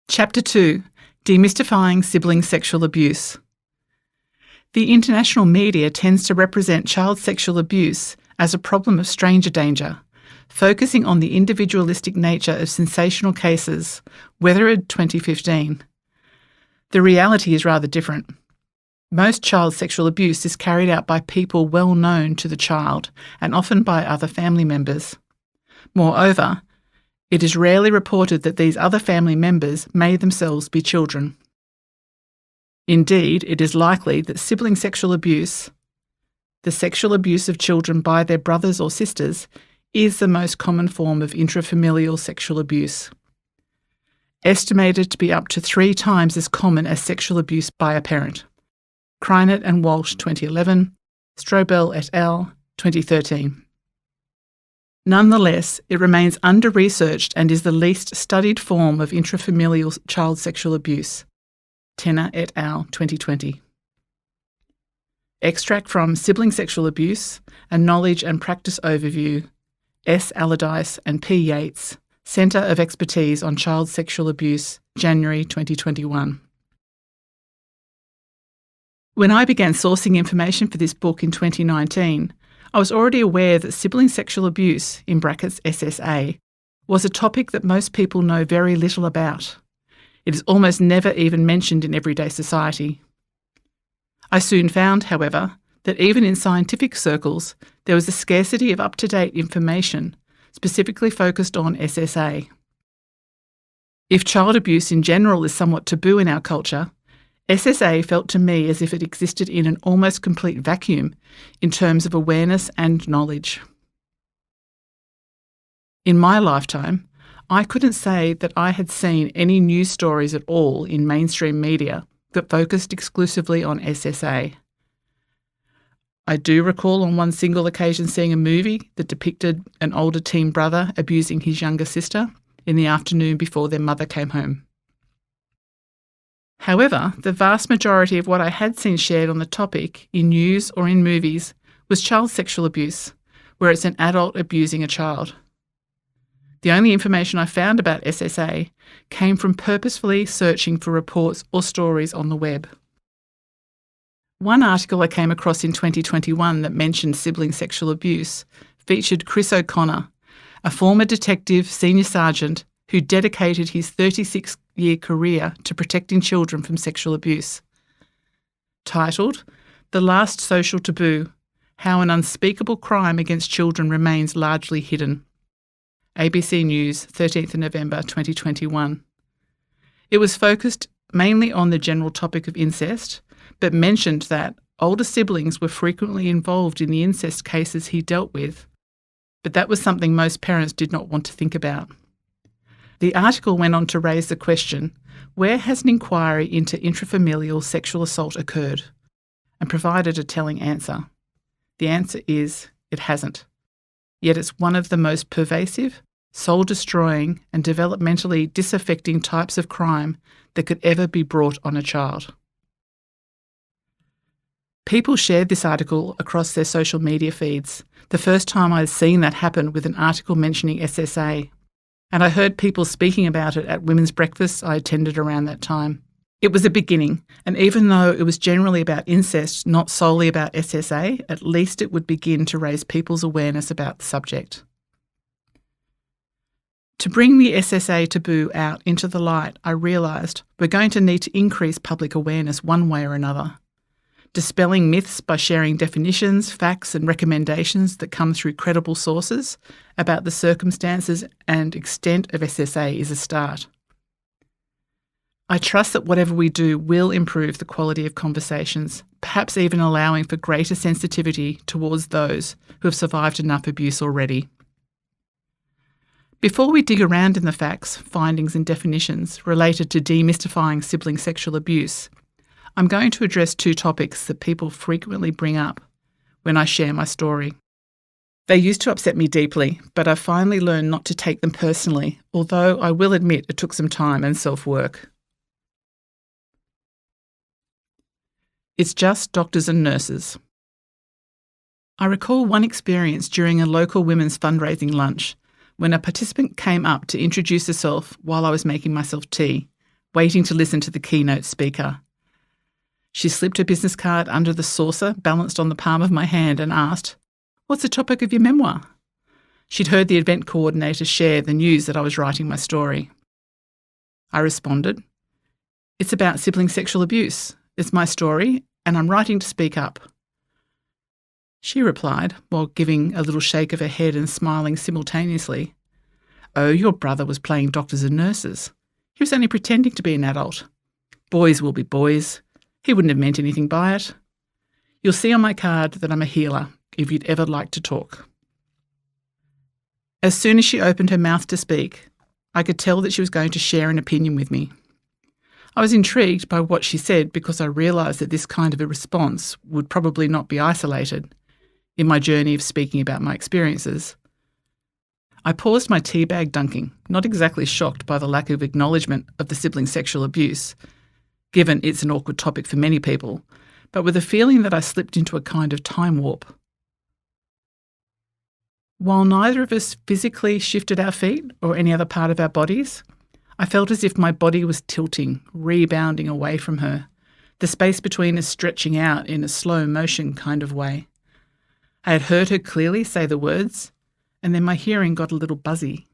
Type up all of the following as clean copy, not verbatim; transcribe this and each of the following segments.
Chapter 2 Demystifying Sibling Sexual Abuse. The international media tends to represent child sexual abuse as a problem of stranger danger, focusing on the individualistic nature of sensational cases, Weathered 2015. The reality is rather different. Most child sexual abuse is carried out by people well known to the child and often by other family members. Moreover, it is rarely reported that these other family members may themselves be children. Indeed, it is likely that sibling sexual abuse, the sexual abuse of children by their brothers or sisters, is the most common form of intrafamilial sexual abuse. Estimated to be up to 3 times as common as sexual abuse by a parent. Kreinert and Walsh 2011, Strobel et al. 2013. Nonetheless, it remains under-researched and is the least studied form of intrafamilial child sexual abuse. Tenner et al. 2020. Extract from Sibling Sexual Abuse, A Knowledge and Practice Overview, S. Allardyce and P. Yates, Centre of Expertise on Child Sexual Abuse, January 2021. When I began sourcing information for this book in 2019, I was already aware that sibling sexual abuse, in brackets SSA, was a topic that most people know very little about. It is almost never even mentioned in everyday society. I soon found, however, that even in scientific circles, there was a scarcity of up-to-date information specifically focused on SSA. If child abuse in general is somewhat taboo in our culture, SSA felt to me as if it existed in an almost complete vacuum in terms of awareness and knowledge. In my lifetime, I couldn't say that I had seen any news stories at all in mainstream media that focused exclusively on SSA. I do recall on one single occasion seeing a movie that depicted an older teen brother abusing his younger sister in the afternoon before their mother came home. However, the vast majority of what I had seen shared on the topic, in news or in movies, was child sexual abuse, where it's an adult abusing a child. The only information I found about SSA came from purposefully searching for reports or stories on the web. One article I came across in 2021 that mentioned sibling sexual abuse featured Chris O'Connor, a former detective senior sergeant who dedicated his 36-year career to protecting children from sexual abuse. Titled, "The Last Social Taboo: How an Unspeakable Crime Against Children Remains Largely Hidden." ABC News, 13th of November 2021. It was focused mainly on the general topic of incest, but mentioned that older siblings were frequently involved in the incest cases he dealt with, but that was something most parents did not want to think about. The article went on to raise the question, where has an inquiry into intrafamilial sexual assault occurred? And provided a telling answer. The answer is, it hasn't. Yet it's one of the most pervasive, soul-destroying and developmentally disaffecting types of crime that could ever be brought on a child. People shared this article across their social media feeds, the first time I'd seen that happen with an article mentioning SSA. And I heard people speaking about it at women's breakfasts I attended around that time. It was a beginning, and even though it was generally about incest, not solely about SSA, at least it would begin to raise people's awareness about the subject. To bring the SSA taboo out into the light, I realised we're going to need to increase public awareness one way or another. Dispelling myths by sharing definitions, facts and recommendations that come through credible sources about the circumstances and extent of SSA is a start. I trust that whatever we do will improve the quality of conversations, perhaps even allowing for greater sensitivity towards those who have survived enough abuse already. Before we dig around in the facts, findings and definitions related to demystifying sibling sexual abuse, I'm going to address 2 topics that people frequently bring up when I share my story. They used to upset me deeply, but I've finally learned not to take them personally, although I will admit it took some time and self-work. It's just doctors and nurses. I recall one experience during a local women's fundraising lunch when a participant came up to introduce herself while I was making myself tea, waiting to listen to the keynote speaker. She slipped her business card under the saucer balanced on the palm of my hand and asked, "What's the topic of your memoir?" She'd heard the event coordinator share the news that I was writing my story. I responded, "It's about sibling sexual abuse. It's my story, and I'm writing to speak up." She replied, while giving a little shake of her head and smiling simultaneously, "Oh, your brother was playing doctors and nurses. He was only pretending to be an adult. Boys will be boys. He wouldn't have meant anything by it. You'll see on my card that I'm a healer, if you'd ever like to talk." As soon as she opened her mouth to speak, I could tell that she was going to share an opinion with me. I was intrigued by what she said because I realised that this kind of a response would probably not be isolated in my journey of speaking about my experiences. I paused my tea bag dunking, not exactly shocked by the lack of acknowledgement of the sibling sexual abuse, given it's an awkward topic for many people, but with a feeling that I slipped into a kind of time warp. While neither of us physically shifted our feet or any other part of our bodies, I felt as if my body was tilting, rebounding away from her, the space between us stretching out in a slow motion kind of way. I had heard her clearly say the words, and then my hearing got a little buzzy.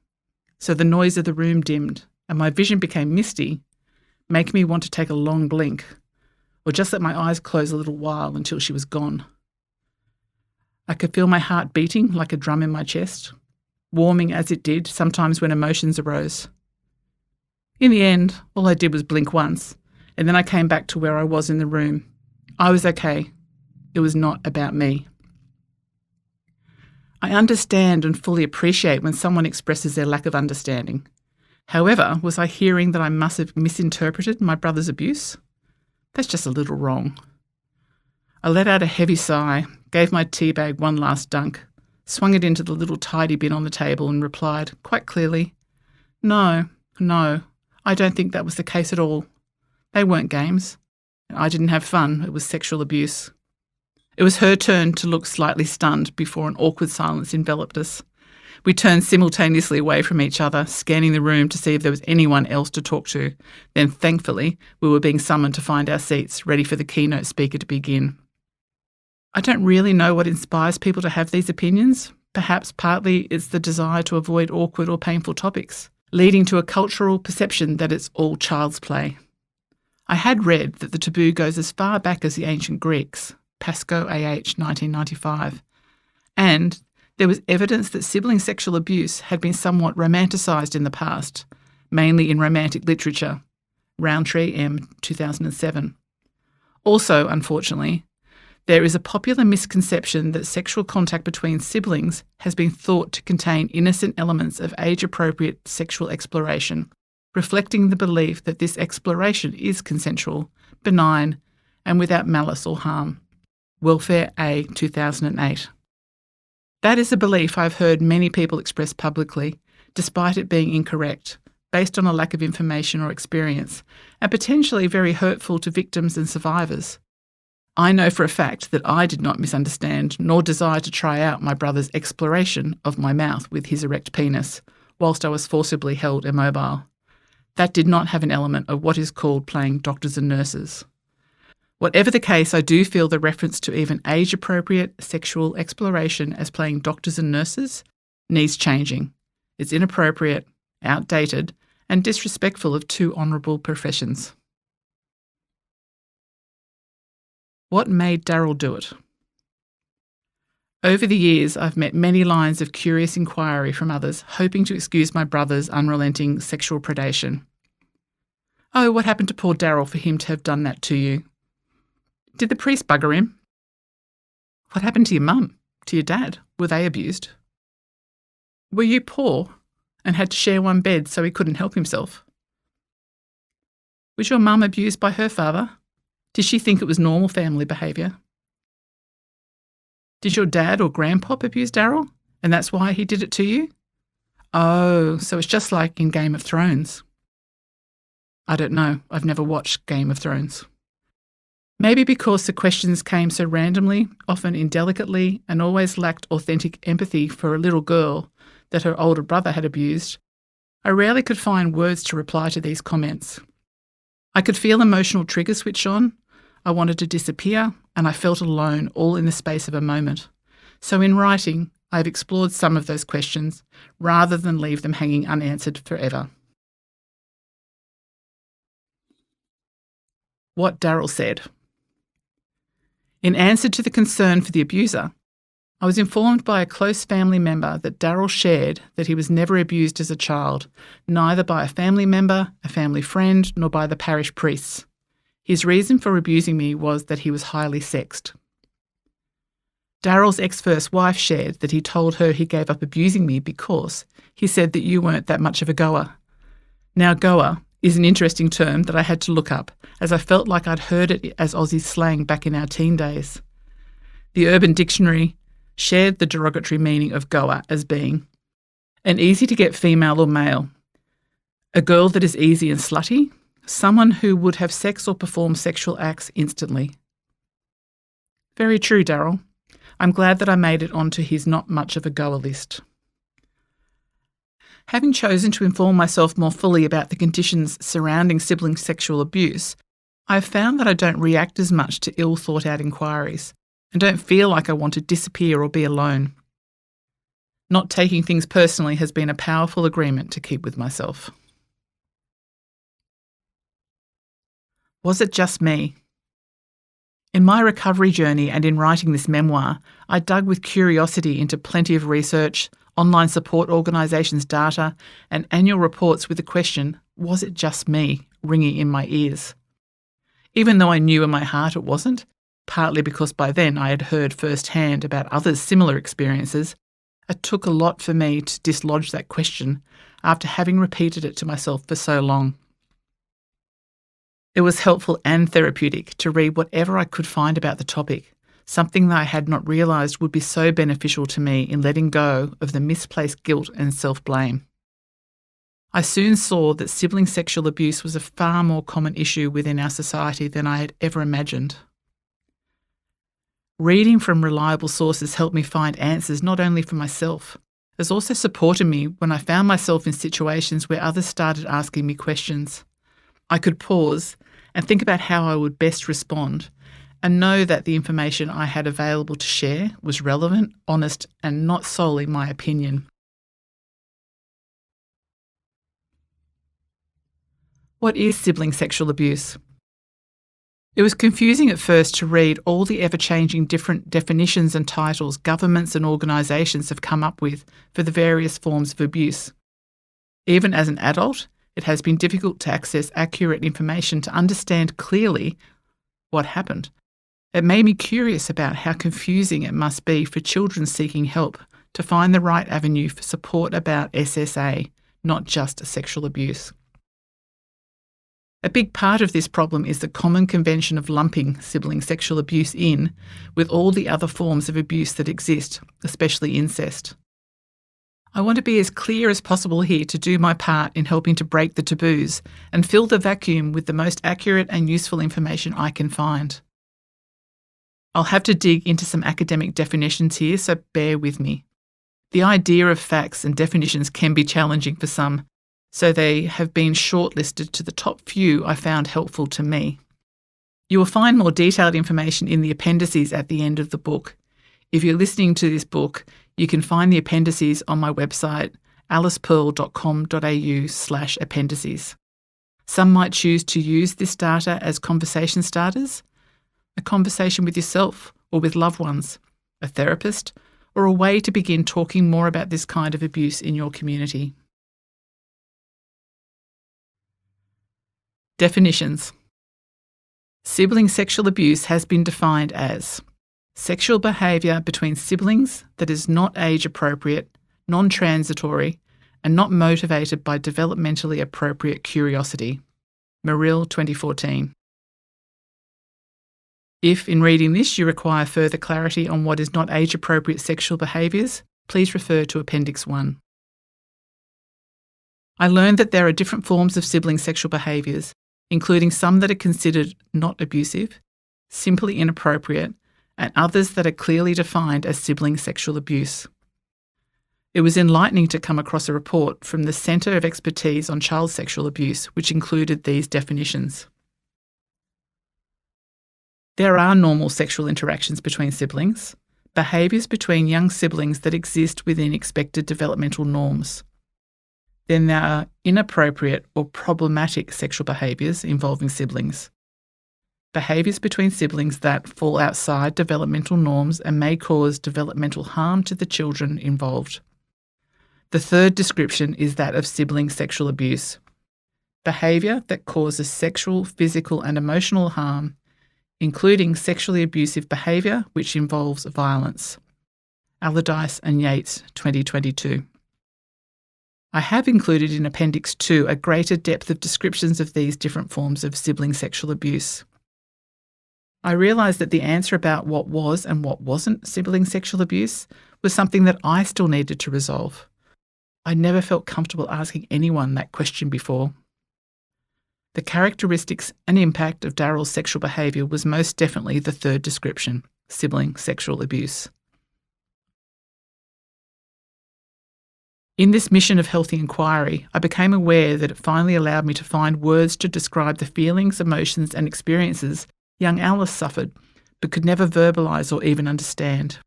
So the noise of the room dimmed, and my vision became misty, making me want to take a long blink, or just let my eyes close a little while until she was gone. I could feel my heart beating like a drum in my chest, warming as it did sometimes when emotions arose. In the end, all I did was blink once, and then I came back to where I was in the room. I was okay. It was not about me. I understand and fully appreciate when someone expresses their lack of understanding. However, was I hearing that I must have misinterpreted my brother's abuse? That's just a little wrong. I let out a heavy sigh, gave my tea bag one last dunk, swung it into the little tidy bin on the table and replied, quite clearly, No, I don't think that was the case at all. They weren't games. I didn't have fun. It was sexual abuse." It was her turn to look slightly stunned before an awkward silence enveloped us. We turned simultaneously away from each other, scanning the room to see if there was anyone else to talk to. Then, thankfully, we were being summoned to find our seats, ready for the keynote speaker to begin. I don't really know what inspires people to have these opinions. Perhaps partly it's the desire to avoid awkward or painful topics, leading to a cultural perception that it's all child's play. I had read that the taboo goes as far back as the ancient Greeks, Pascoe AH 1995, and there was evidence that sibling sexual abuse had been somewhat romanticised in the past, mainly in romantic literature, Roundtree M 2007. Also, unfortunately, there is a popular misconception that sexual contact between siblings has been thought to contain innocent elements of age-appropriate sexual exploration, reflecting the belief that this exploration is consensual, benign, and without malice or harm. Welfare A 2008. That is a belief I've heard many people express publicly, despite it being incorrect, based on a lack of information or experience, and potentially very hurtful to victims and survivors. I know for a fact that I did not misunderstand nor desire to try out my brother's exploration of my mouth with his erect penis, whilst I was forcibly held immobile. That did not have an element of what is called playing doctors and nurses. Whatever the case, I do feel the reference to even age-appropriate sexual exploration as playing doctors and nurses needs changing. It's inappropriate, outdated, and disrespectful of two honourable professions. What made Daryl do it? Over the years, I've met many lines of curious inquiry from others, hoping to excuse my brother's unrelenting sexual predation. "Oh, what happened to poor Daryl for him to have done that to you? Did the priest bugger him? What happened to your mum, to your dad? Were they abused? Were you poor and had to share one bed so he couldn't help himself? Was your mum abused by her father? Did she think it was normal family behaviour? Did your dad or grandpop abuse Daryl, and that's why he did it to you? Oh, so it's just like in Game of Thrones." I don't know. I've never watched Game of Thrones. Maybe because the questions came so randomly, often indelicately, and always lacked authentic empathy for a little girl that her older brother had abused, I rarely could find words to reply to these comments. I could feel emotional triggers switch on. I wanted to disappear, and I felt alone, all in the space of a moment. So in writing, I've explored some of those questions rather than leave them hanging unanswered forever. What Daryl said. In answer to the concern for the abuser, I was informed by a close family member that Daryl shared that he was never abused as a child, neither by a family member, a family friend, nor by the parish priests. His reason for abusing me was that he was highly sexed. Daryl's ex-first wife shared that he told her he gave up abusing me because he said that you weren't that much of a goer. Now, goer is an interesting term that I had to look up, as I felt like I'd heard it as Aussie slang back in our teen days. The Urban Dictionary shared the derogatory meaning of goer as being an easy-to-get female or male, a girl that is easy and slutty, someone who would have sex or perform sexual acts instantly. Very true, Daryl. I'm glad that I made it onto his not much of a goer list. Having chosen to inform myself more fully about the conditions surrounding sibling sexual abuse, I've found that I don't react as much to ill-thought-out inquiries and don't feel like I want to disappear or be alone. Not taking things personally has been a powerful agreement to keep with myself. Was it just me? In my recovery journey and in writing this memoir, I dug with curiosity into plenty of research, online support organisations' data, and annual reports with the question, was it just me, ringing in my ears? Even though I knew in my heart it wasn't, partly because by then I had heard firsthand about others' similar experiences, it took a lot for me to dislodge that question after having repeated it to myself for so long. It was helpful and therapeutic to read whatever I could find about the topic, something that I had not realised would be so beneficial to me in letting go of the misplaced guilt and self-blame. I soon saw that sibling sexual abuse was a far more common issue within our society than I had ever imagined. Reading from reliable sources helped me find answers not only for myself, it also supported me when I found myself in situations where others started asking me questions. I could pause and think about how I would best respond and know that the information I had available to share was relevant, honest, and not solely my opinion. What is sibling sexual abuse? It was confusing at first to read all the ever-changing different definitions and titles governments and organisations have come up with for the various forms of abuse. Even as an adult, it has been difficult to access accurate information to understand clearly what happened. It made me curious about how confusing it must be for children seeking help to find the right avenue for support about SSA, not just sexual abuse. A big part of this problem is the common convention of lumping sibling sexual abuse in with all the other forms of abuse that exist, especially incest. I want to be as clear as possible here to do my part in helping to break the taboos and fill the vacuum with the most accurate and useful information I can find. I'll have to dig into some academic definitions here, so bear with me. The idea of facts and definitions can be challenging for some, so they have been shortlisted to the top few I found helpful to me. You will find more detailed information in the appendices at the end of the book. If you're listening to this book, you can find the appendices on my website, alicepearl.com.au/appendices. Some might choose to use this data as conversation starters, a conversation with yourself or with loved ones, a therapist, or a way to begin talking more about this kind of abuse in your community. Definitions. Sibling sexual abuse has been defined as sexual behaviour between siblings that is not age-appropriate, non-transitory, and not motivated by developmentally appropriate curiosity. Merrill, 2014. If, in reading this, you require further clarity on what is not age-appropriate sexual behaviours, please refer to Appendix 1. I learned that there are different forms of sibling sexual behaviours, including some that are considered not abusive, simply inappropriate, and others that are clearly defined as sibling sexual abuse. It was enlightening to come across a report from the Centre of Expertise on Child Sexual Abuse, which included these definitions. There are normal sexual interactions between siblings, behaviours between young siblings that exist within expected developmental norms. Then there are inappropriate or problematic sexual behaviours involving siblings. Behaviours between siblings that fall outside developmental norms and may cause developmental harm to the children involved. The third description is that of sibling sexual abuse. Behaviour that causes sexual, physical and emotional harm, including sexually abusive behaviour which involves violence. Allardyce and Yates, 2022. I have included in Appendix 2 a greater depth of descriptions of these different forms of sibling sexual abuse. I realised that the answer about what was and what wasn't sibling sexual abuse was something that I still needed to resolve. I never felt comfortable asking anyone that question before. The characteristics and impact of Darryl's sexual behaviour was most definitely the third description, sibling sexual abuse. In this mission of healthy inquiry, I became aware that it finally allowed me to find words to describe the feelings, emotions and experiences young Alice suffered, but could never verbalise or even understand.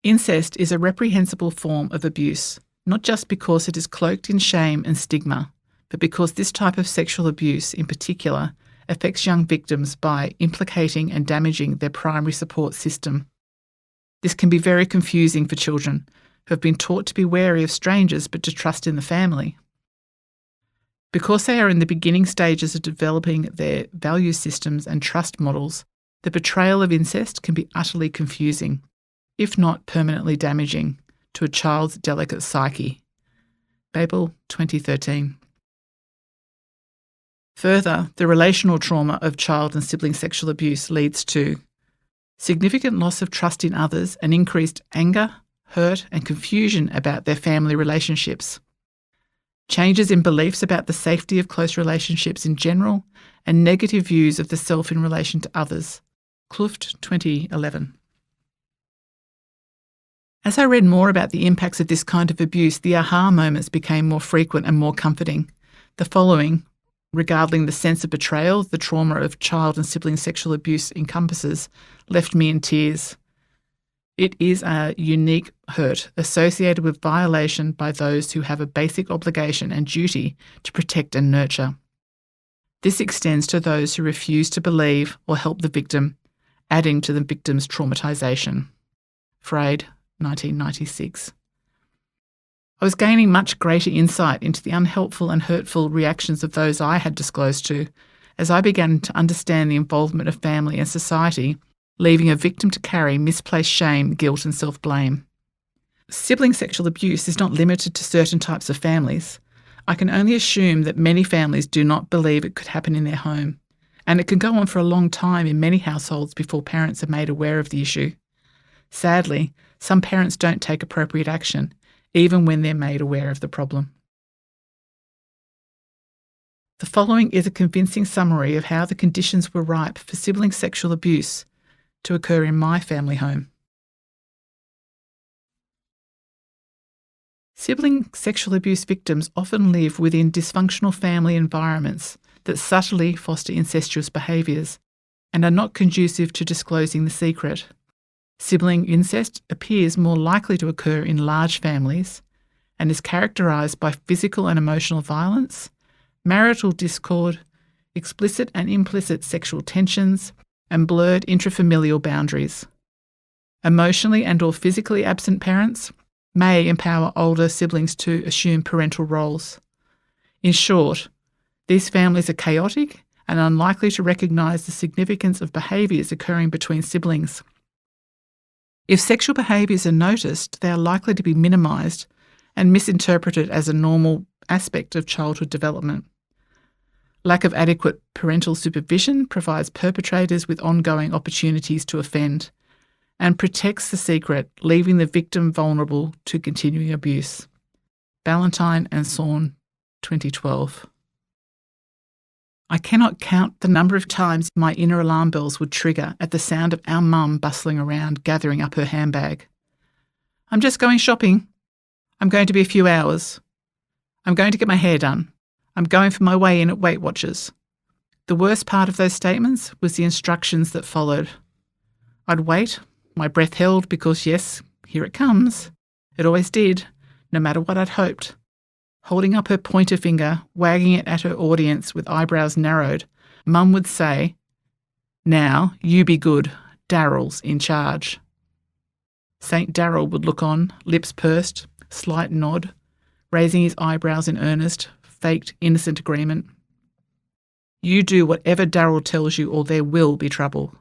Incest is a reprehensible form of abuse, not just because it is cloaked in shame and stigma, but because this type of sexual abuse in particular affects young victims by implicating and damaging their primary support system. This can be very confusing for children who have been taught to be wary of strangers but to trust in the family. Because they are in the beginning stages of developing their value systems and trust models, the betrayal of incest can be utterly confusing, if not permanently damaging, to a child's delicate psyche. Babel, 2013. Further, the relational trauma of child and sibling sexual abuse leads to significant loss of trust in others and increased anger, hurt and confusion about their family relationships. Changes in beliefs about the safety of close relationships in general and negative views of the self in relation to others. Kluft, 2011. As I read more about the impacts of this kind of abuse, the aha moments became more frequent and more comforting. The following, regarding the sense of betrayal the trauma of child and sibling sexual abuse encompasses, left me in tears. It is a unique hurt associated with violation by those who have a basic obligation and duty to protect and nurture. This extends to those who refuse to believe or help the victim, adding to the victim's traumatisation. Freud, 1996. I was gaining much greater insight into the unhelpful and hurtful reactions of those I had disclosed to, as I began to understand the involvement of family and society, leaving a victim to carry misplaced shame, guilt and self-blame. Sibling sexual abuse is not limited to certain types of families. I can only assume that many families do not believe it could happen in their home, and it can go on for a long time in many households before parents are made aware of the issue. Sadly, some parents don't take appropriate action, even when they're made aware of the problem. The following is a convincing summary of how the conditions were ripe for sibling sexual abuse to occur in my family home. Sibling sexual abuse victims often live within dysfunctional family environments that subtly foster incestuous behaviours and are not conducive to disclosing the secret. Sibling incest appears more likely to occur in large families and is characterised by physical and emotional violence, marital discord, explicit and implicit sexual tensions, and blurred intrafamilial boundaries. Emotionally and/or physically absent parents may empower older siblings to assume parental roles. In short, these families are chaotic and unlikely to recognise the significance of behaviours occurring between siblings. If sexual behaviours are noticed, they are likely to be minimised and misinterpreted as a normal aspect of childhood development. Lack of adequate parental supervision provides perpetrators with ongoing opportunities to offend and protects the secret, leaving the victim vulnerable to continuing abuse. Ballantyne and Sorn, 2012. I cannot count the number of times my inner alarm bells would trigger at the sound of our mum bustling around, gathering up her handbag. I'm just going shopping. I'm going to be a few hours. I'm going to get my hair done. I'm going for my weigh-in at Weight Watchers. The worst part of those statements was the instructions that followed. I'd wait, my breath held because yes, here it comes. It always did, no matter what I'd hoped. Holding up her pointer finger, wagging it at her audience with eyebrows narrowed, Mum would say, "Now, you be good, Daryl's in charge." St. Daryl would look on, lips pursed, slight nod, raising his eyebrows in earnest, faked innocent agreement. "You do whatever Daryl tells you or there will be trouble."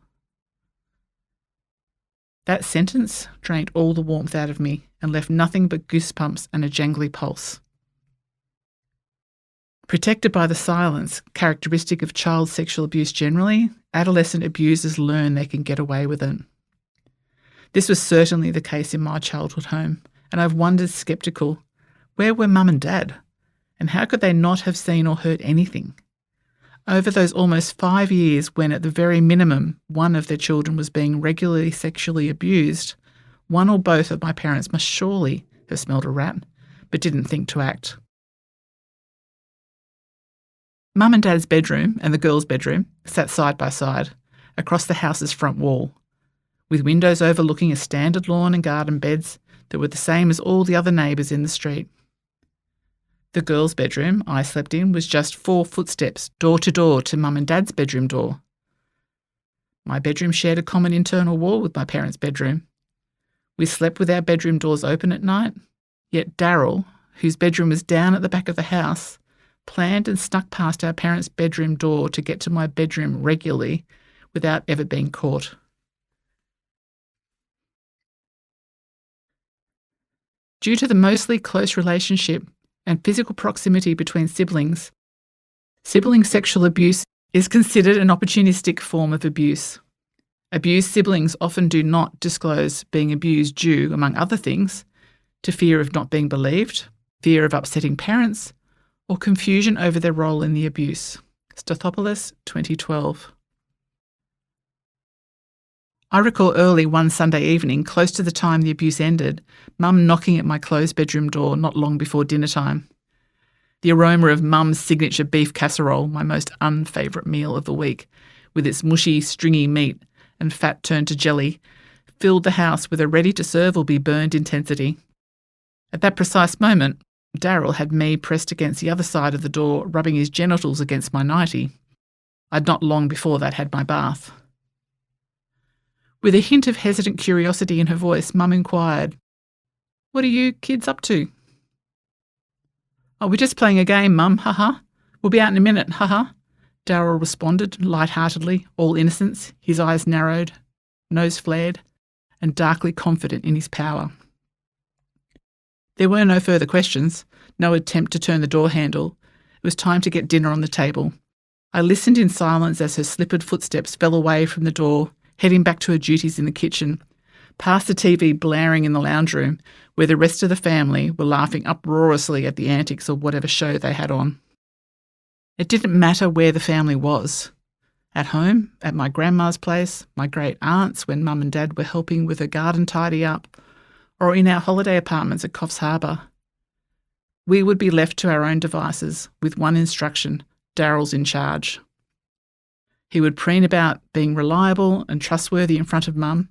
That sentence drained all the warmth out of me and left nothing but goosebumps and a jangly pulse. Protected by the silence, characteristic of child sexual abuse generally, adolescent abusers learn they can get away with it. This was certainly the case in my childhood home, and I've wondered, sceptical, where were Mum and Dad? And how could they not have seen or heard anything? Over those almost 5 years when, at the very minimum, one of their children was being regularly sexually abused, one or both of my parents must surely have smelled a rat, but didn't think to act. Mum and Dad's bedroom and the girls' bedroom sat side by side, across the house's front wall, with windows overlooking a standard lawn and garden beds that were the same as all the other neighbours in the street. The girls' bedroom I slept in was just 4 footsteps door to Mum and Dad's bedroom door. My bedroom shared a common internal wall with my parents' bedroom. We slept with our bedroom doors open at night, yet Daryl, whose bedroom was down at the back of the house, planned and snuck past our parents' bedroom door to get to my bedroom regularly without ever being caught. Due to the mostly close relationship and physical proximity between siblings, sibling sexual abuse is considered an opportunistic form of abuse. Abused siblings often do not disclose being abused due, among other things, to fear of not being believed, fear of upsetting parents, or confusion over their role in the abuse. Stathopoulos, 2012. I recall early one Sunday evening, close to the time the abuse ended, Mum knocking at my closed bedroom door not long before dinner time. The aroma of Mum's signature beef casserole, my most unfavourite meal of the week, with its mushy, stringy meat and fat turned to jelly, filled the house with a ready-to-serve or be burned intensity. At that precise moment, Daryl had me pressed against the other side of the door, rubbing his genitals against my nightie. I'd not long before that had my bath. With a hint of hesitant curiosity in her voice, Mum inquired, "What are you kids up to?" "Oh, we're just playing a game, Mum, haha. We'll be out in a minute, haha," Daryl responded light-heartedly, all innocence, his eyes narrowed, nose flared, and darkly confident in his power. There were no further questions, no attempt to turn the door handle. It was time to get dinner on the table. I listened in silence as her slippered footsteps fell away from the door, heading back to her duties in the kitchen, past the TV blaring in the lounge room, where the rest of the family were laughing uproariously at the antics of whatever show they had on. It didn't matter where the family was. At home, at my grandma's place, my great aunt's when Mum and Dad were helping with her garden tidy up, or in our holiday apartments at Coffs Harbour. We would be left to our own devices with one instruction: Daryl's in charge. He would preen about being reliable and trustworthy in front of Mum,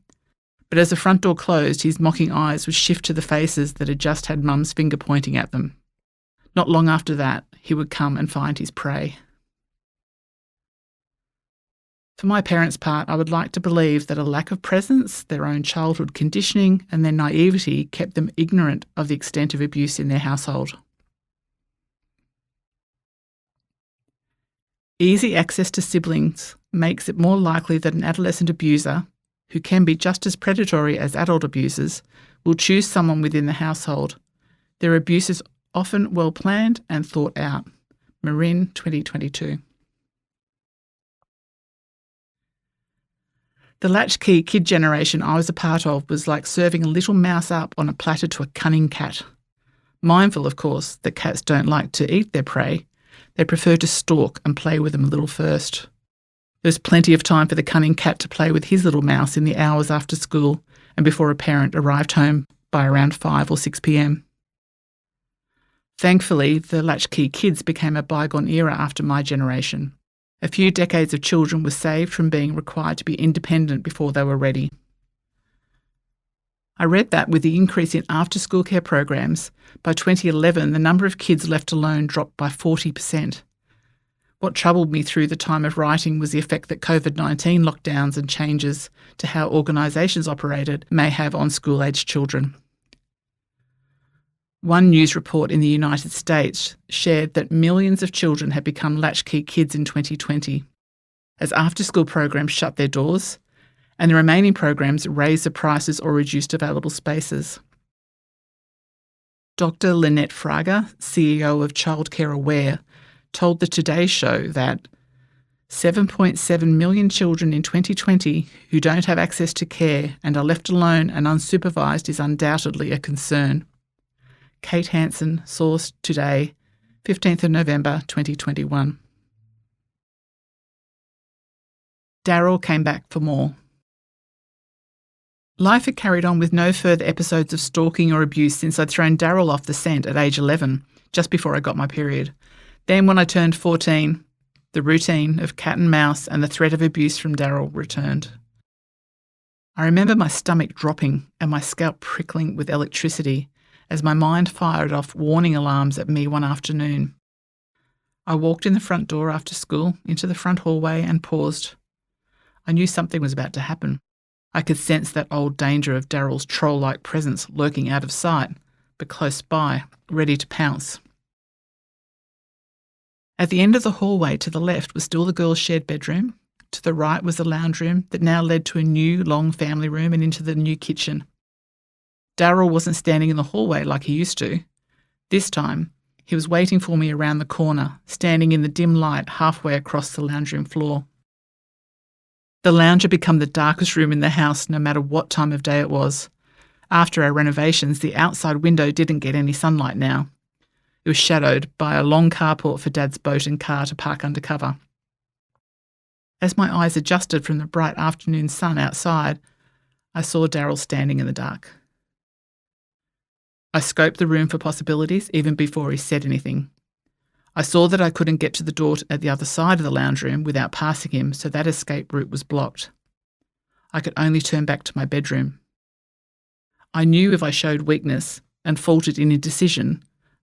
but as the front door closed, his mocking eyes would shift to the faces that had just had Mum's finger pointing at them. Not long after that, he would come and find his prey. For my parents' part, I would like to believe that a lack of presence, their own childhood conditioning, and their naivety kept them ignorant of the extent of abuse in their household. Easy access to siblings makes it more likely that an adolescent abuser, who can be just as predatory as adult abusers, will choose someone within the household. Their abuse is often well planned and thought out. Marin, 2022. The latchkey kid generation I was a part of was like serving a little mouse up on a platter to a cunning cat. Mindful, of course, that cats don't like to eat their prey. They prefer to stalk and play with them a little first. There's plenty of time for the cunning cat to play with his little mouse in the hours after school and before a parent arrived home by around 5 or 6 p.m. Thankfully, the latchkey kids became a bygone era after my generation. A few decades of children were saved from being required to be independent before they were ready. I read that with the increase in after-school care programs, by 2011 the number of kids left alone dropped by 40%. What troubled me through the time of writing was the effect that COVID-19 lockdowns and changes to how organisations operated may have on school-aged children. One news report in the United States shared that millions of children had become latchkey kids in 2020, as after-school programs shut their doors and the remaining programs raised the prices or reduced available spaces. Dr. Lynette Fraga, CEO of Childcare Aware, told the Today Show that 7.7 million children in 2020 who don't have access to care and are left alone and unsupervised is undoubtedly a concern. Kate Hansen, Source Today, 15th of November 2021. Daryl came back for more. Life had carried on with no further episodes of stalking or abuse since I'd thrown Daryl off the scent at age 11, just before I got my period. Then when I turned 14, the routine of cat and mouse and the threat of abuse from Daryl returned. I remember my stomach dropping and my scalp prickling with electricity as my mind fired off warning alarms at me one afternoon. I walked in the front door after school into the front hallway and paused. I knew something was about to happen. I could sense that old danger of Daryl's troll-like presence lurking out of sight, but close by, ready to pounce. At the end of the hallway to the left was still the girls' shared bedroom. To the right was the lounge room that now led to a new, long family room and into the new kitchen. Daryl wasn't standing in the hallway like he used to. This time, he was waiting for me around the corner, standing in the dim light halfway across the lounge room floor. The lounge had become the darkest room in the house, no matter what time of day it was. After our renovations, the outside window didn't get any sunlight now. It was shadowed by a long carport for Dad's boat and car to park under cover. As my eyes adjusted from the bright afternoon sun outside, I saw Daryl standing in the dark. I scoped the room for possibilities even before he said anything. I saw that I couldn't get to the door at the other side of the lounge room without passing him, so that escape route was blocked. I could only turn back to my bedroom. I knew if I showed weakness and faltered in indecision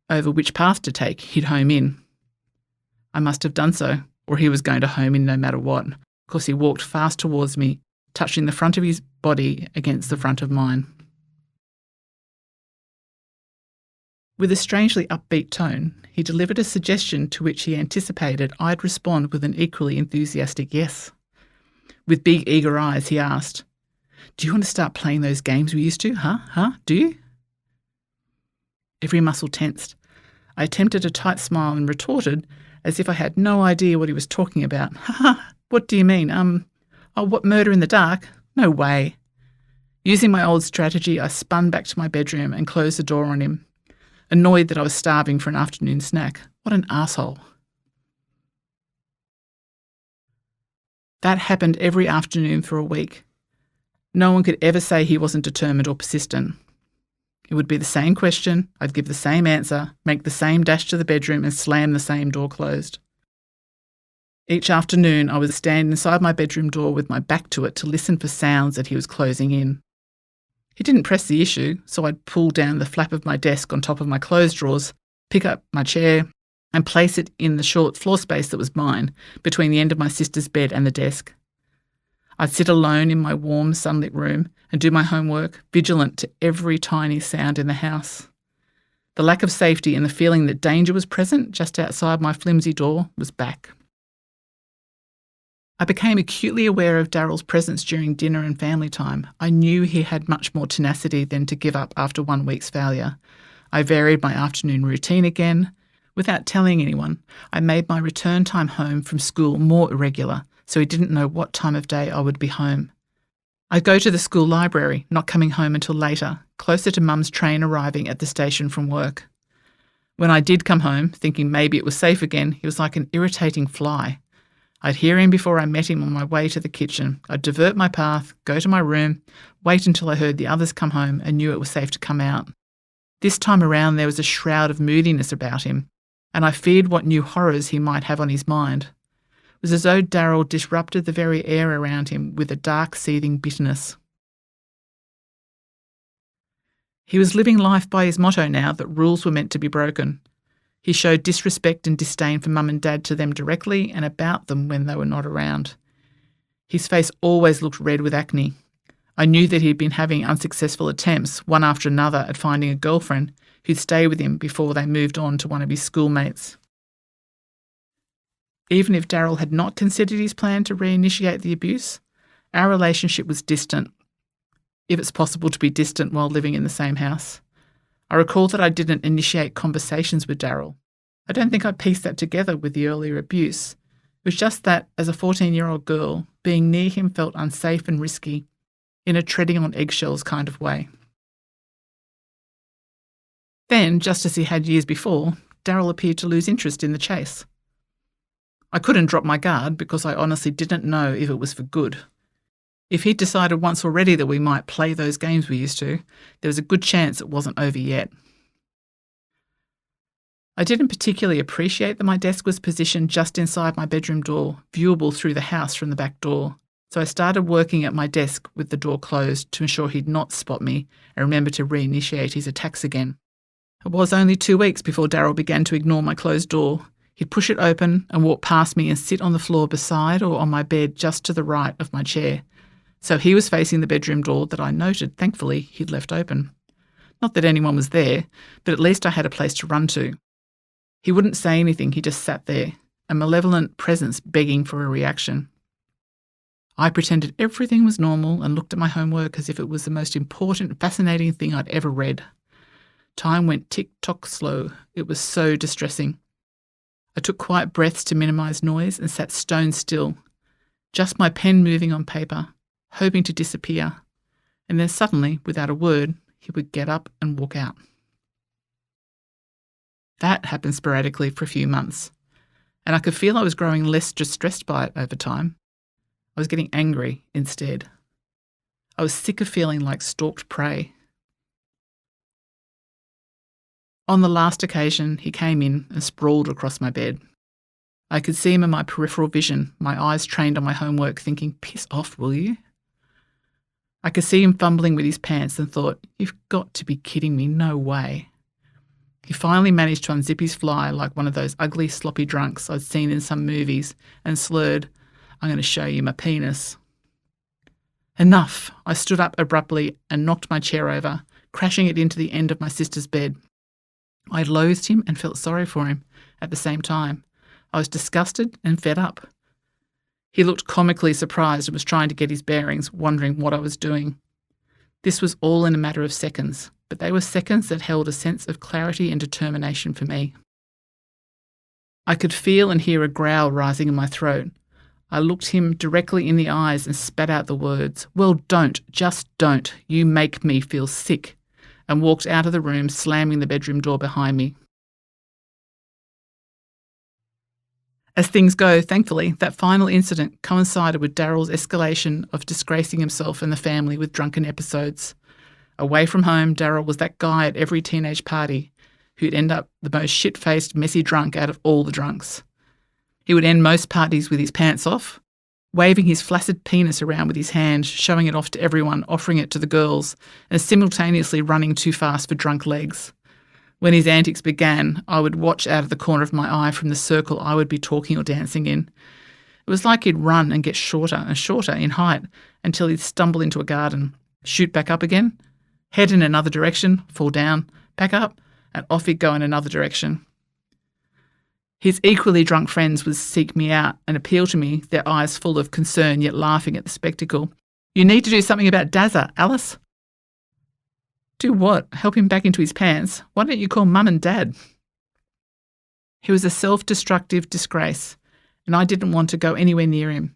over which path to take, he'd home in. I must have done so, or he was going to home in no matter what, because he walked fast towards me, touching the front of his body against the front of mine. With a strangely upbeat tone, he delivered a suggestion to which he anticipated I'd respond with an equally enthusiastic yes. With big, eager eyes, he asked, "Do you want to start playing those games we used to? Huh? Do you?" Every muscle tensed. I attempted a tight smile and retorted, as if I had no idea what he was talking about. What do you mean? What, murder in the dark? No way. Using my old strategy, I spun back to my bedroom and closed the door on him, annoyed that I was starving for an afternoon snack. What an arsehole. That happened every afternoon for a week. No one could ever say he wasn't determined or persistent. It would be the same question, I'd give the same answer, make the same dash to the bedroom and slam the same door closed. Each afternoon I would stand inside my bedroom door with my back to it to listen for sounds that he was closing in. He didn't press the issue, so I'd pull down the flap of my desk on top of my clothes drawers, pick up my chair and place it in the short floor space that was mine, between the end of my sister's bed and the desk. I'd sit alone in my warm, sunlit room and do my homework, vigilant to every tiny sound in the house. The lack of safety and the feeling that danger was present just outside my flimsy door was back. I became acutely aware of Daryl's presence during dinner and family time. I knew he had much more tenacity than to give up after 1 week's failure. I varied my afternoon routine again. Without telling anyone, I made my return time home from school more irregular, so he didn't know what time of day I would be home. I'd go to the school library, not coming home until later, closer to Mum's train arriving at the station from work. When I did come home, thinking maybe it was safe again, he was like an irritating fly. I'd hear him before I met him on my way to the kitchen. I'd divert my path, go to my room, wait until I heard the others come home and knew it was safe to come out. This time around there was a shroud of moodiness about him, and I feared what new horrors he might have on his mind. was as though Daryl disrupted the very air around him with a dark, seething bitterness. He was living life by his motto now that rules were meant to be broken. He showed disrespect and disdain for Mum and Dad to them directly and about them when they were not around. His face always looked red with acne. I knew that he'd been having unsuccessful attempts, one after another, at finding a girlfriend who'd stay with him before they moved on to one of his schoolmates. Even if Daryl had not considered his plan to reinitiate the abuse, our relationship was distant, if it's possible to be distant while living in the same house. I recall that I didn't initiate conversations with Daryl. I don't think I pieced that together with the earlier abuse. It was just that, as a 14-year-old girl, being near him felt unsafe and risky, in a treading on eggshells kind of way. Then, just as he had years before, Daryl appeared to lose interest in the chase. I couldn't drop my guard because I honestly didn't know if it was for good. If he'd decided once already that we might play those games we used to, there was a good chance it wasn't over yet. I didn't particularly appreciate that my desk was positioned just inside my bedroom door, viewable through the house from the back door, so I started working at my desk with the door closed to ensure he'd not spot me and remember to reinitiate his attacks again. It was only 2 weeks before Daryl began to ignore my closed door. He'd push it open and walk past me and sit on the floor beside or on my bed just to the right of my chair. So he was facing the bedroom door that I noted, thankfully, he'd left open. Not that anyone was there, but at least I had a place to run to. He wouldn't say anything, he just sat there, a malevolent presence begging for a reaction. I pretended everything was normal and looked at my homework as if it was the most important, fascinating thing I'd ever read. Time went tick-tock slow. It was so distressing. I took quiet breaths to minimise noise and sat stone still, just my pen moving on paper, hoping to disappear, and then suddenly, without a word, he would get up and walk out. That happened sporadically for a few months, and I could feel I was growing less distressed by it over time. I was getting angry instead. I was sick of feeling like stalked prey. On the last occasion, he came in and sprawled across my bed. I could see him in my peripheral vision, my eyes trained on my homework, thinking, "Piss off, will you?" I could see him fumbling with his pants and thought, "You've got to be kidding me, no way." He finally managed to unzip his fly like one of those ugly, sloppy drunks I'd seen in some movies and slurred, "I'm going to show you my penis." Enough! I stood up abruptly and knocked my chair over, crashing it into the end of my sister's bed. I loathed him and felt sorry for him at the same time. I was disgusted and fed up. He looked comically surprised and was trying to get his bearings, wondering what I was doing. This was all in a matter of seconds, but they were seconds that held a sense of clarity and determination for me. I could feel and hear a growl rising in my throat. I looked him directly in the eyes and spat out the words, "Well, don't, just don't. You make me feel sick," and walked out of the room, slamming the bedroom door behind me. As things go, thankfully, that final incident coincided with Daryl's escalation of disgracing himself and the family with drunken episodes. Away from home, Daryl was that guy at every teenage party who'd end up the most shit-faced, messy drunk out of all the drunks. He would end most parties with his pants off, waving his flaccid penis around with his hand, showing it off to everyone, offering it to the girls, and simultaneously running too fast for drunk legs. When his antics began, I would watch out of the corner of my eye from the circle I would be talking or dancing in. It was like he'd run and get shorter and shorter in height until he'd stumble into a garden, shoot back up again, head in another direction, fall down, back up, and off he'd go in another direction. His equally drunk friends would seek me out and appeal to me, their eyes full of concern yet laughing at the spectacle. "You need to do something about Dazza, Alice." "Do what? Help him back into his pants? Why don't you call Mum and Dad?" He was a self-destructive disgrace, and I didn't want to go anywhere near him.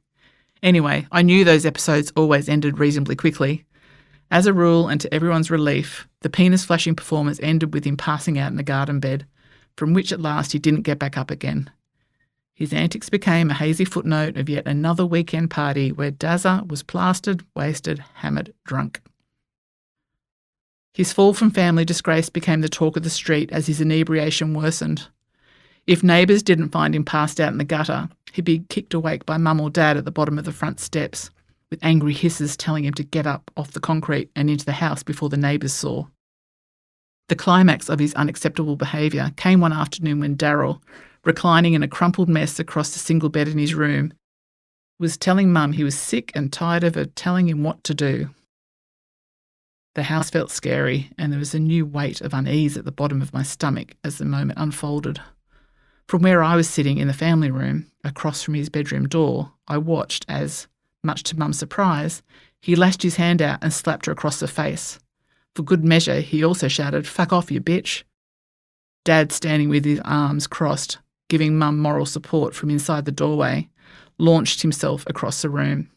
Anyway, I knew those episodes always ended reasonably quickly. As a rule, and to everyone's relief, the penis-flashing performance ended with him passing out in the garden bed, from which at last he didn't get back up again. His antics became a hazy footnote of yet another weekend party where Dazza was plastered, wasted, hammered, drunk. His fall from family disgrace became the talk of the street as his inebriation worsened. If neighbours didn't find him passed out in the gutter, He'd be kicked awake by mum or dad at the bottom of the front steps, with angry hisses telling him to get up off the concrete and into the house before the neighbours saw. The climax of his unacceptable behaviour came one afternoon when Daryl, reclining in a crumpled mess across the single bed in his room, was telling mum he was sick and tired of her telling him what to do. The house felt scary, and there was a new weight of unease at the bottom of my stomach as the moment unfolded. From where I was sitting in the family room, across from his bedroom door, I watched as, much to mum's surprise, he lashed his hand out and slapped her across the face. For good measure, he also shouted, "Fuck off, you bitch." Dad, standing with his arms crossed, giving mum moral support from inside the doorway, launched himself across the room.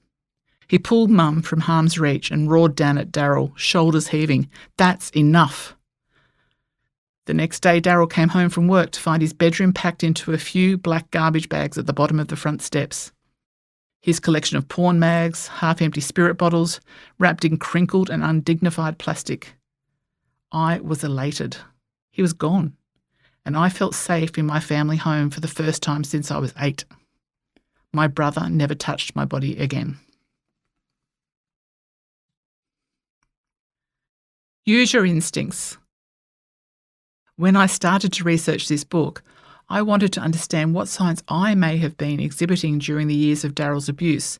He pulled mum from harm's reach and roared down at Daryl, shoulders heaving, "That's enough." The next day, Daryl came home from work to find his bedroom packed into a few black garbage bags at the bottom of the front steps. His collection of porn mags, half-empty spirit bottles, wrapped in crinkled and undignified plastic. I was elated. He was gone, and I felt safe in my family home for the first time since I was 8. My brother never touched my body again. Use your instincts. When I started to research this book, I wanted to understand what signs I may have been exhibiting during the years of Daryl's abuse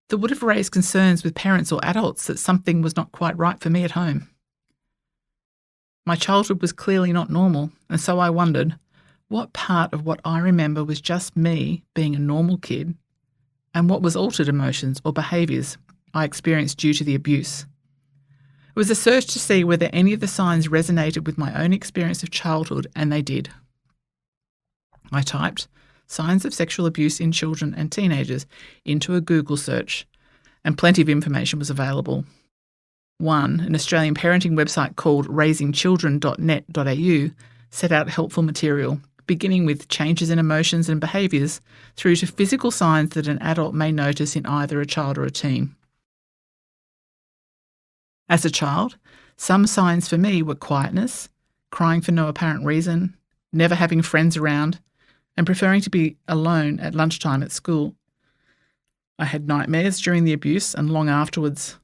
that would have raised concerns with parents or adults that something was not quite right for me at home. My childhood was clearly not normal, and so I wondered, what part of what I remember was just me being a normal kid, and what was altered emotions or behaviours I experienced due to the abuse? It was a search to see whether any of the signs resonated with my own experience of childhood, and they did. I typed "signs of sexual abuse in children and teenagers" into a Google search, and plenty of information was available. One, an Australian parenting website called raisingchildren.net.au, set out helpful material, beginning with changes in emotions and behaviours through to physical signs that an adult may notice in either a child or a teen. As a child, some signs for me were quietness, crying for no apparent reason, never having friends around, and preferring to be alone at lunchtime at school. I had nightmares during the abuse and long afterwards,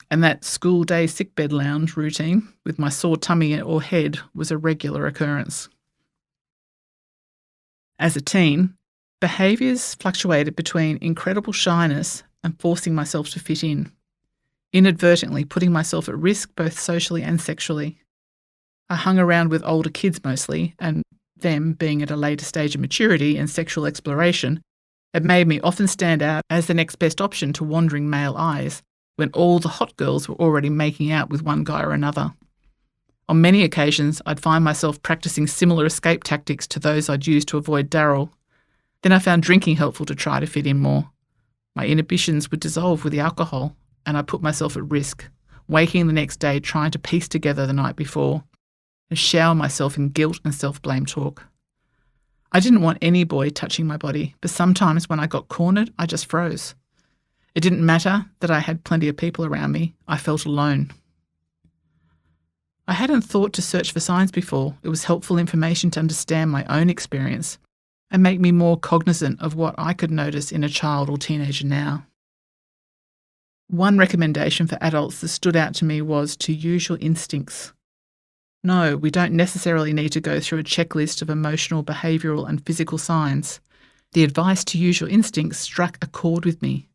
and that school day sickbed lounge routine with my sore tummy or head was a regular occurrence. As a teen, behaviours fluctuated between incredible shyness and forcing myself to fit in, inadvertently putting myself at risk both socially and sexually. I hung around with older kids mostly, and them being at a later stage of maturity and sexual exploration, it made me often stand out as the next best option to wandering male eyes when all the hot girls were already making out with one guy or another. On many occasions, I'd find myself practicing similar escape tactics to those I'd used to avoid Daryl. Then I found drinking helpful to try to fit in more. My inhibitions would dissolve with the alcohol, and I put myself at risk, waking the next day trying to piece together the night before, and shower myself in guilt and self-blame talk. I didn't want any boy touching my body, but sometimes when I got cornered, I just froze. It didn't matter that I had plenty of people around me. I felt alone. I hadn't thought to search for signs before. It was helpful information to understand my own experience and make me more cognizant of what I could notice in a child or teenager now. One recommendation for adults that stood out to me was to use your instincts. No, we don't necessarily need to go through a checklist of emotional, behavioural and physical signs. The advice to use your instincts struck a chord with me.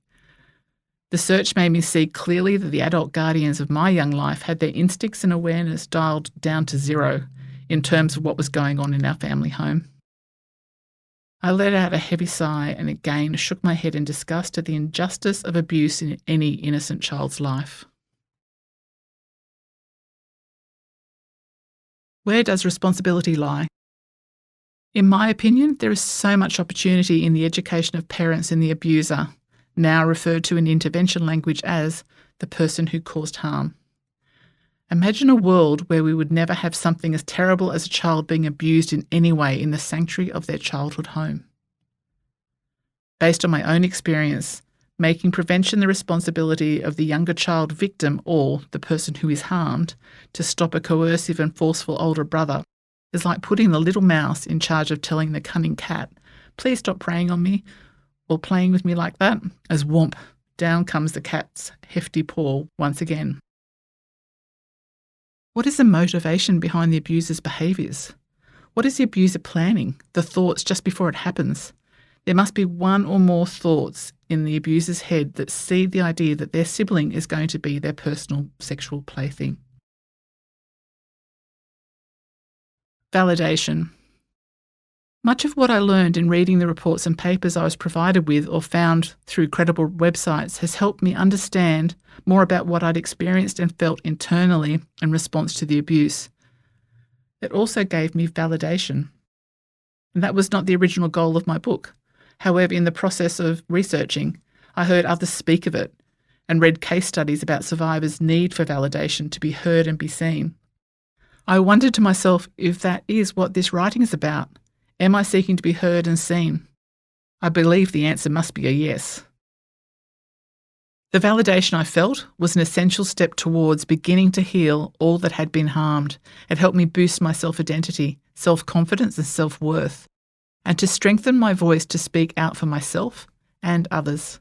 The search made me see clearly that the adult guardians of my young life had their instincts and awareness dialed down to zero in terms of what was going on in our family home. I let out a heavy sigh and again shook my head in disgust at the injustice of abuse in any innocent child's life. Where does responsibility lie? In my opinion, there is so much opportunity in the education of parents in the abuser, now referred to in intervention language as the person who caused harm. Imagine a world where we would never have something as terrible as a child being abused in any way in the sanctuary of their childhood home. Based on my own experience, making prevention the responsibility of the younger child victim or the person who is harmed to stop a coercive and forceful older brother is like putting the little mouse in charge of telling the cunning cat, "Please stop preying on me," or playing with me like that? As whomp, down comes the cat's hefty paw once again. What is the motivation behind the abuser's behaviours? What is the abuser planning, the thoughts just before it happens? There must be one or more thoughts in the abuser's head that seed the idea that their sibling is going to be their personal sexual plaything. Validation. Much of what I learned in reading the reports and papers I was provided with or found through credible websites has helped me understand more about what I'd experienced and felt internally in response to the abuse. It also gave me validation. And that was not the original goal of my book. However, in the process of researching, I heard others speak of it and read case studies about survivors' need for validation to be heard and be seen. I wondered to myself if that is what this writing is about. Am I seeking to be heard and seen? I believe the answer must be a yes. The validation I felt was an essential step towards beginning to heal all that had been harmed. It helped me boost my self-identity, self-confidence and self-worth, and to strengthen my voice to speak out for myself and others.